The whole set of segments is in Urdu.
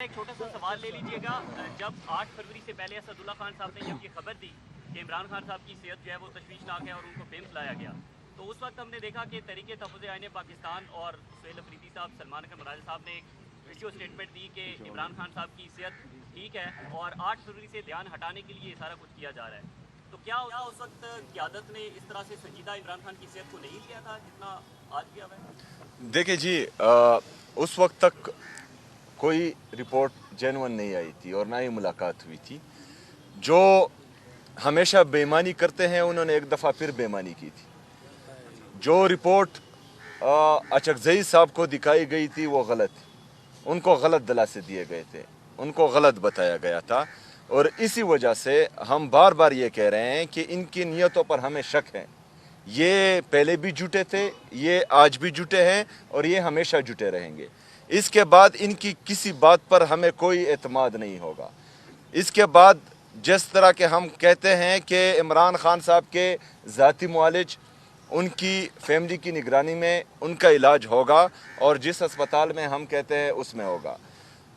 ایک چھوٹا سا سوال لے لیجئے گا. جب 8 فروری سے پہلے اسداللہ خان صاحب نے جب یہ خبر دی کہ عمران خان صاحب کی صحت جو ہے وہ تشویشناک ہے اور ان کو پیمز لایا گیا، تو اس وقت ہم نے دیکھا کہ تحریک تحفظ آئین پاکستان اور سہیل افریدی صاحب، سلمان اکرم راجہ صاحب نے ایک ویڈیو اسٹیٹمنٹ دی کہ عمران خان صاحب کی صحت ٹھیک ہے اور 8 فروری سے دھیان ہٹانے کے لیے یہ سارا کچھ کیا جا رہا ہے. تو کیا اس وقت قیادت نے اس طرح سے سنجیدہ عمران خان کی صحت کو نہیں لیا تھا جتنا آج کیا ہوا ہے؟ دیکھیں جی، اس وقت تک کوئی رپورٹ جینون نہیں آئی تھی اور نہ ہی ملاقات ہوئی تھی. جو ہمیشہ بے ایمانی کرتے ہیں انہوں نے ایک دفعہ پھر بے ایمانی کی تھی. جو رپورٹ اچکزئی صاحب کو دکھائی گئی تھی وہ غلط تھی. ان کو غلط دلاسے دیے گئے تھے، ان کو غلط بتایا گیا تھا، اور اسی وجہ سے ہم بار بار یہ کہہ رہے ہیں کہ ان کی نیتوں پر ہمیں شک ہے. یہ پہلے بھی جھوٹے تھے، یہ آج بھی جھوٹے ہیں اور یہ ہمیشہ جھوٹے رہیں گے. اس کے بعد ان کی کسی بات پر ہمیں کوئی اعتماد نہیں ہوگا. اس کے بعد جس طرح کہ ہم کہتے ہیں کہ عمران خان صاحب کے ذاتی معالج ان کی فیملی کی نگرانی میں ان کا علاج ہوگا اور جس اسپتال میں ہم کہتے ہیں اس میں ہوگا.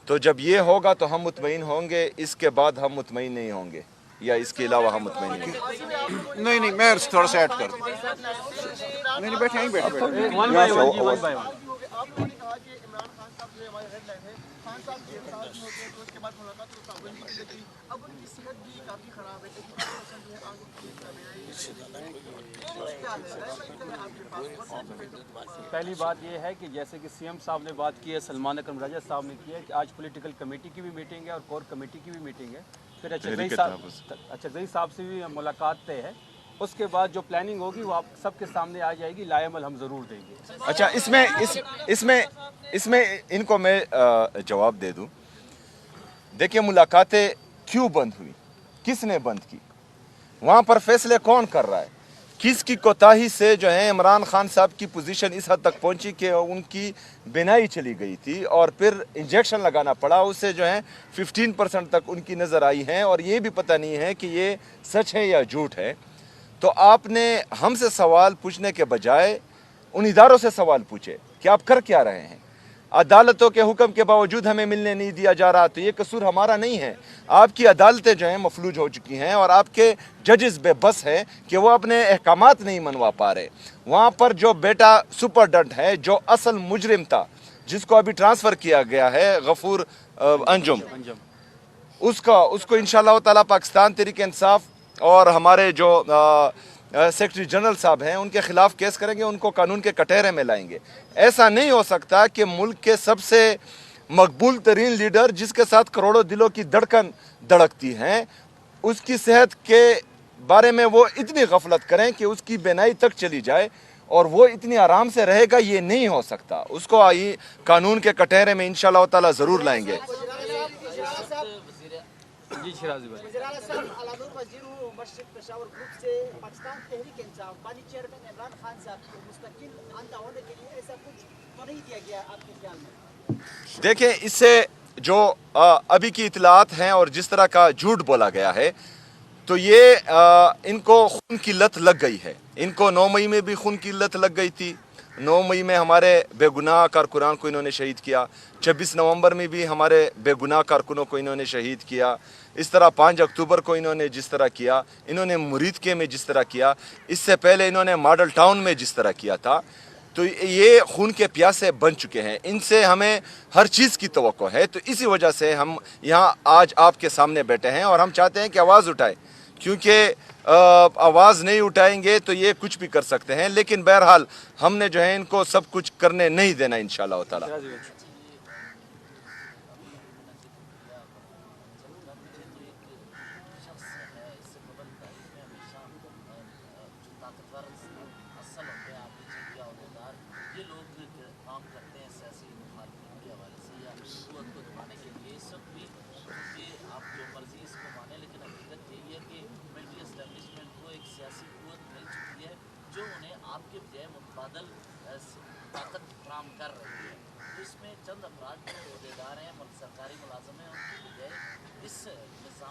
تو جب یہ ہوگا تو ہم مطمئن ہوں گے، اس کے بعد ہم مطمئن نہیں ہوں گے یا اس کے علاوہ ہم مطمئن نہیں ہوں گے. نہیں میں تھوڑا سا ایڈ کر نہیں بیٹھے ہیں بیٹھے آپ لوگوں نے کہا کہ عمران خان صاحب جو ہمارے ہیڈ لائن ہے، خان صاحب کے ساتھ بھی ہوتے ہیں تو اس کے بعد ملاقات تو تعاون بھی کی گئی. اب ان کی صحت بھی کافی خراب ہے، جو ہے آنکھوں کی پہلی بات یہ ہے کہ جیسے کہ سی ایم صاحب نے بات کی ہے، سلمان اکرم راجہ صاحب نے کی ہے کہ آج پولیٹیکل کمیٹی کی بھی میٹنگ ہے اور کور کمیٹی کی بھی میٹنگ ہے. پھر اچکزئی صاحب سے بھی ملاقات طے ہے. اس کے بعد جو پلاننگ ہوگی وہ آپ سب کے سامنے آ جائے گی، لائے عمل ہم ضرور دیں گے. اچھا، اس میں ان کو میں جواب دے دوں. دیکھیں ملاقاتیں کیوں بند ہوئی، کس نے بند کی، وہاں پر فیصلے کون کر رہا ہے، کس کی کوتاہی سے جو ہے عمران خان صاحب کی پوزیشن اس حد تک پہنچی کہ ان کی بینائی چلی گئی تھی اور پھر انجیکشن لگانا پڑا. اس سے جو ہے 15% تک ان کی نظر آئی ہیں اور یہ بھی پتہ نہیں ہے کہ یہ سچ ہے یا جھوٹ ہے. تو آپ نے ہم سے سوال پوچھنے کے بجائے ان اداروں سے سوال پوچھے کہ آپ کر کیا رہے ہیں. عدالتوں کے حکم کے باوجود ہمیں ملنے نہیں دیا جا رہا، تو یہ قصور ہمارا نہیں ہے. آپ کی عدالتیں جو ہیں مفلوج ہو چکی ہیں اور آپ کے ججز بے بس ہیں کہ وہ اپنے احکامات نہیں منوا پا رہے. وہاں پر جو بیٹا سپرڈنٹ ہے، جو اصل مجرم تھا، جس کو ابھی ٹرانسفر کیا گیا ہے، غفور انجم، اس کو انشاءاللہ تعالی پاکستان تحریک انصاف اور ہمارے جو سیکرٹری جنرل صاحب ہیں ان کے خلاف کیس کریں گے، ان کو قانون کے کٹہرے میں لائیں گے. ایسا نہیں ہو سکتا کہ ملک کے سب سے مقبول ترین لیڈر، جس کے ساتھ کروڑوں دلوں کی دھڑکن دھڑکتی ہیں، اس کی صحت کے بارے میں وہ اتنی غفلت کریں کہ اس کی بینائی تک چلی جائے اور وہ اتنی آرام سے رہے گا. یہ نہیں ہو سکتا. اس کو قانون کے کٹہرے میں انشاءاللہ تعالی ضرور لائیں گے. جی شیرازی بھائی. وزیر اعلیٰ صاحب علامہ وزیر مشرق پشاور گروپ سے پاکستان تحریک انصاف بانی چیئرمین عمران خان صاحب کو مستقل آندہ ہونے کے لیے ایسا کچھ تو نہیں دیا گیا آپ کے خیال میں؟ دیکھیں، اس سے جو ابھی کی اطلاعات ہیں اور جس طرح کا جھوٹ بولا گیا ہے، تو یہ ان کو خون کی لت لگ گئی ہے. ان کو 9 مئی میں بھی خون کی لت لگ گئی تھی. 9 مئی میں ہمارے بے گناہ کارکنان کو انہوں نے شہید کیا. 26 نومبر میں بھی ہمارے بے گناہ کارکنوں کو انہوں نے شہید کیا. اس طرح 5 اکتوبر کو انہوں نے جس طرح کیا، انہوں نے مریدکے میں جس طرح کیا، اس سے پہلے انہوں نے ماڈل ٹاؤن میں جس طرح کیا تھا. تو یہ خون کے پیاسے بن چکے ہیں. ان سے ہمیں ہر چیز کی توقع ہے. تو اسی وجہ سے ہم یہاں آج آپ کے سامنے بیٹھے ہیں اور ہم چاہتے ہیں کہ آواز اٹھائیں، کیونکہ آواز نہیں اٹھائیں گے تو یہ کچھ بھی کر سکتے ہیں. لیکن بہرحال ہم نے جو ہے ان کو سب کچھ کرنے نہیں دینا انشاءاللہ تعالی. یہ لوگ کام کرتے ہیں سیاسی مخالفین کے حوالے سے یا قوت کو دبانے کے لیے. اس وقت بھی چونکہ آپ جو مرضی اس کو مانیں، لیکن حقیقت یہی ہے کہ ملٹری اسٹیبلشمنٹ کو ایک سیاسی قوت مل چکی ہے جو انہیں آپ کے بجائے متبادل طاقت فراہم کر رہی ہے. تو اس میں